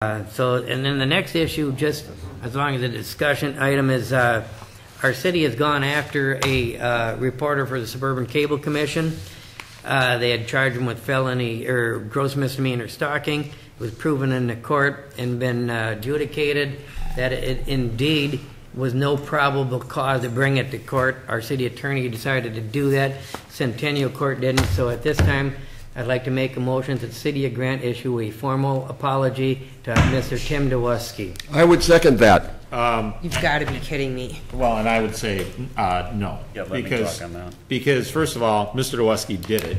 And then the next issue, just as long as the discussion item is, our city has gone after a reporter for the Suburban Cable Commission. They had charged him with felony or gross misdemeanor stalking. It was proven in the court and been adjudicated that it indeed was no probable cause to bring it to court. Our city attorney decided to do that. Centennial Court didn't. So at this time, I'd like to make a motion that the City of Grant issue a formal apology to Mr. Tim Dewuski. I would second that. You've got to be kidding me. Well, and I would say no. Yeah, let me talk on that. Because first of all, Mr. Dewuski did it.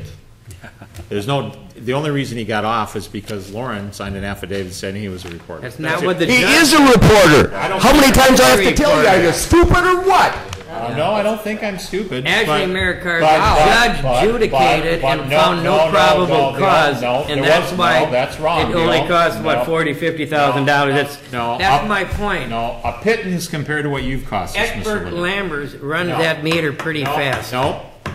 The only reason he got off is because Lauren signed an affidavit saying he was a reporter. That's not what the He is a reporter. How many times do I have to tell you? Are you stupid or what? No, I don't think I'm stupid. Actually, Mayor Carter, the judge adjudicated and found no probable cause, and that's why that's wrong. It only cost, what, $40,000, $50,000. That's my point. No, a pittance compared to what you've cost us, Mr. Expert Lambers runs that meter pretty fast.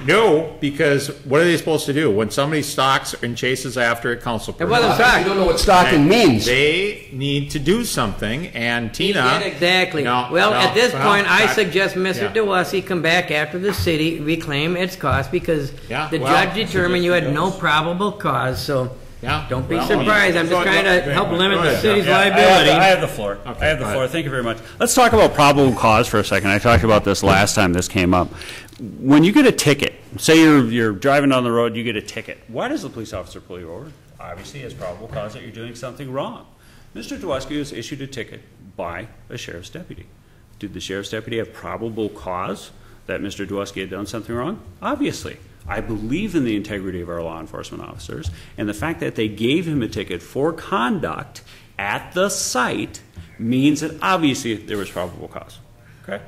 No, because what are they supposed to do when somebody stalks and chases after a council person? It wasn't stalking. You don't know what stalking means. They need to do something, and Tina... Exactly. At this point, I suggest Mr. Dewuski come back after the city, reclaim its cost, because the judge determined you had no probable cause, so... Don't be surprised. I'm just trying to help limit the city's liability. I have the floor. Okay, I have the floor. Thank you very much. Let's talk about probable cause for a second. I talked about this last time this came up. When you get a ticket, say you're driving down the road, you get a ticket. Why does the police officer pull you over? Obviously, it's probable cause that you're doing something wrong. Mr. Dewuski was issued a ticket by a sheriff's deputy. Did the sheriff's deputy have probable cause that Mr. Dewuski had done something wrong? Obviously. I believe in the integrity of our law enforcement officers, and the fact that they gave him a ticket for conduct at the site means that obviously there was probable cause. Okay?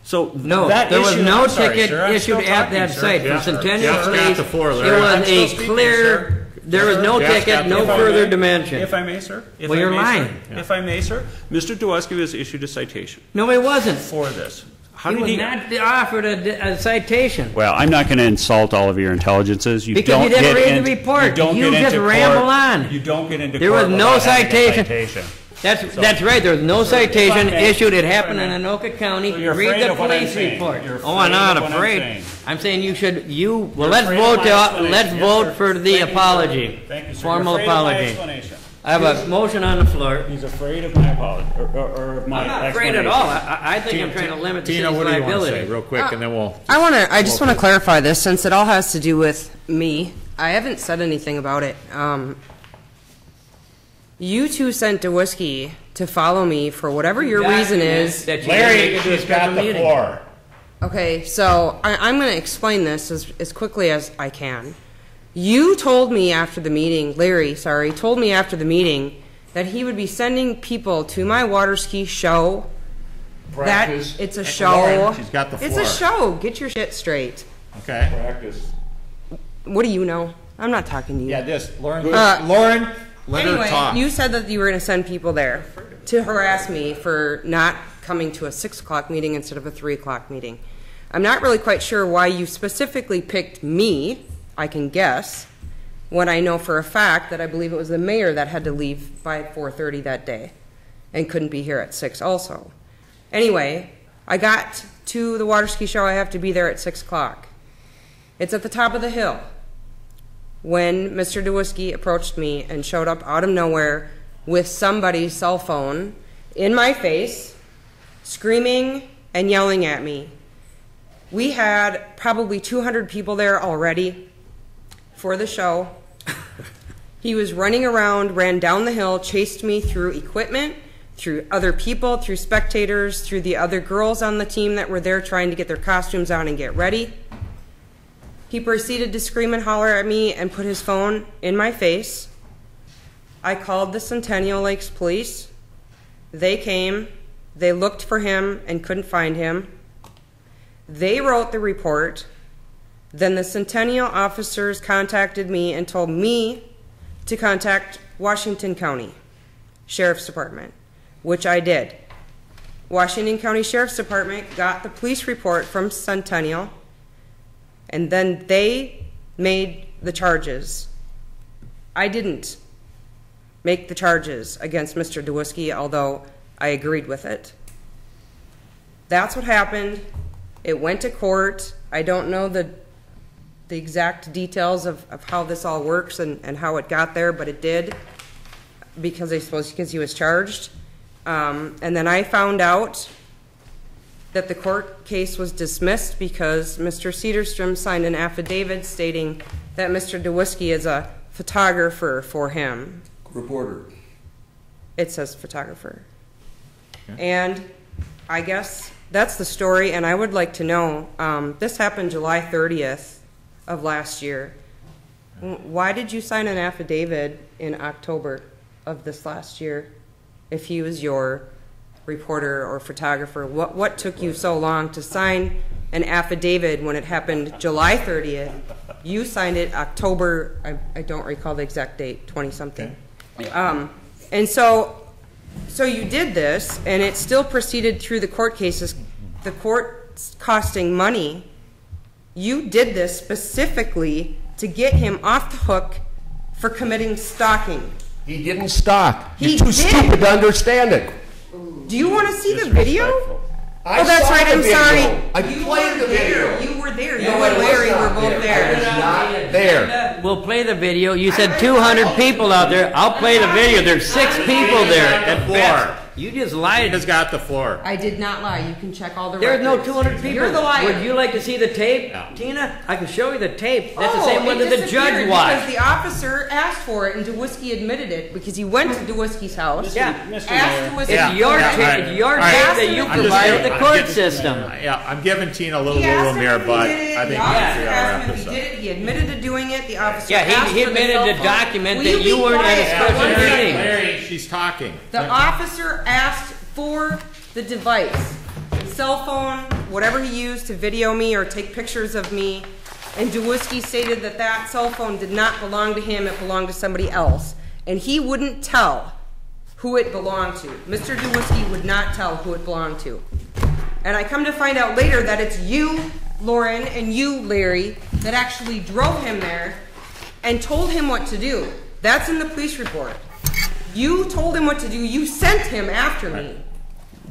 So no, there was no ticket issued at that site. For Centennial Police, it was a clear, there was no ticket, no further dimension. If I may, sir? Well, you're lying. If I may, sir? Mr. Dewuski was issued a citation. No, he wasn't. For this. He was not offered a citation. Well, I'm not going to insult all of your intelligences. Because you didn't read the report. You just ramble on. You don't get into court. There was no citation. That's right. There was no citation issued. It happened in Anoka County. Read the police report. Oh, I'm not afraid. I'm saying you should. Well, let's vote. Let's vote for the apology. Thank you, sir. Formal apology. I have a motion on the floor. He's afraid of my apology, or my I'm not afraid at all. I think I'm trying to limit the city's liability. Tina, what do you want to say, real quick, and then we'll... I just want to clarify this, since it all has to do with me. I haven't said anything about it. You two sent Dewuski to follow me for whatever your reason is. Larry, she's got the floor. Okay, so I'm going to explain this as quickly as I can. You told me after the meeting, Larry, sorry, told me after the meeting that he would be sending people to my water ski show. Practice. It's a show. Lauren, she's got the floor. It's a show. Get your shit straight. Okay. Practice. What do you know? I'm not talking to you. Yeah, just Lauren. Lauren, let her talk. You said that you were going to send people there to harass me for not coming to a 6 o'clock meeting instead of a 3 o'clock meeting. I'm not really quite sure why you specifically picked me. I can guess, when I know for a fact that I believe it was the mayor that had to leave by 4:30 that day and couldn't be here at 6 also. Anyway, I got to the water ski show. I have to be there at 6 o'clock. It's at the top of the hill when Mr. Dewuski approached me and showed up out of nowhere with somebody's cell phone in my face, screaming and yelling at me. We had probably 200 people there already for the show. He was running around, ran down the hill, chased me through equipment, through other people, through spectators, through the other girls on the team that were there trying to get their costumes on and get ready. He proceeded to scream and holler at me and put his phone in my face. I called the Centennial Lakes Police. They came. They looked for him and couldn't find him. They wrote the report. Then the Centennial officers contacted me and told me to contact Washington County Sheriff's Department, which I did. Washington County Sheriff's Department got the police report from Centennial, and then they made the charges. I didn't. make the charges against Mr. Dewiski, although I agreed with it. That's what happened. It went to court. I don't know the exact details of how this all works and how it got there, but it did, because I suppose because he was charged. And then I found out that the court case was dismissed because Mr. Cedarstrom signed an affidavit stating that Mr. Dewiski is a photographer for him. Reporter. It says photographer. And I guess that's the story, and I would like to know, this happened July 30th of last year. Why did you sign an affidavit in October of this last year if he was your reporter or photographer? What took you so long to sign an affidavit when it happened July 30th? You signed it October, I don't recall the exact date, 20-something. And so you did this, and it still proceeded through the court cases, the court costing money. You did this specifically to get him off the hook for committing stalking. He didn't stalk. He You're too did. stupid to understand it. Do you want to see the video? I Oh, that's saw right, the I'm video. sorry. I You played were the video. there. You were there. No, You I and was Larry not were both there. I was there. not there. We'll play the video. You said 200 people out there. I'll play the video. There's 6 people there at best. You just lied. Tina's got the floor. I did not lie. You can check all the There's no records. 200 people. You're the liar. Would you like to see the tape, No. Tina? I can show you the tape. That's the Oh, same one it that the disappeared judge watched. Because the officer asked for it, and Dewiski admitted it because he went to Dewiski's house. Yeah. Asked Mayor. Dewiski. It's your Yeah, tape. all right. It's your All right. tape that you I'm just provided giving- the I'm court giving- system. Yeah, I'm giving Tina a little He room asked him here, if he but did it. I The think officer we gotta asked wrap him if this he up. did it. He admitted to doing it. The officer Yeah, asked he for the admitted cell to phone. document Will that you be weren't at a quiet? special One second. meeting. Larry, she's talking. The officer asked for the device, cell phone, whatever he used to video me or take pictures of me, and Dewiski stated that that cell phone did not belong to him, it belonged to somebody else. And he wouldn't tell who it belonged to. Mr. Dewiski would not tell who it belonged to. And I come to find out later that it's you, Lauren, and you, Larry, that actually drove him there and told him what to do. That's in the police report. You told him what to do. You sent him after me.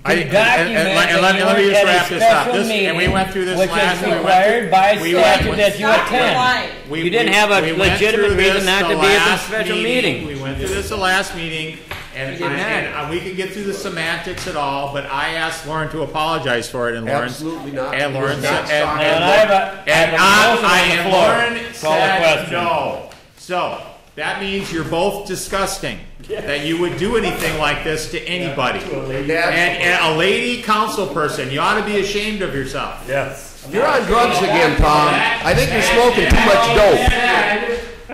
Let me just wrap this up. And we went through this last. Which is required by statute that you Stop attend. lying. You didn't have a we went legitimate through reason this not to the be at the last special meeting. We went through this the last meeting, and, You did not. and we can get through the semantics at all, but I asked Lauren to apologize for it, and Lauren Absolutely not. And Lauren It was not said, stalking. And I have a motion on the and floor. Lauren Call the said question. no. So that means you're both disgusting. That you would do anything like this to anybody. And a lady council person, you ought to be ashamed of yourself. Yes. You're on drugs again, Tom. I think you're smoking too much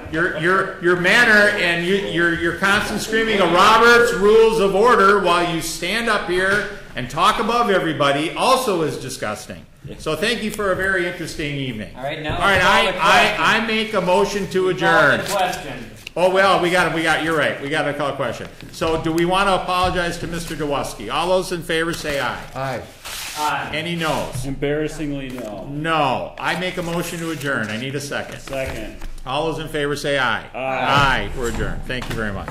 dope. Your manner and your constant screaming of Robert's Rules of Order while you stand up here and talk above everybody also is disgusting. So thank you for a very interesting evening. All right, now All right, call the question. I make a motion to adjourn. Call the question. Oh, well, you're right. We got to call a question. So do we want to apologize to Mr. Dewiski? All those in favor say aye. Aye. Any noes? Embarrassingly, no. No. I make a motion to adjourn. I need a second. Second. All those in favor say aye. Aye. We're adjourned. Thank you very much.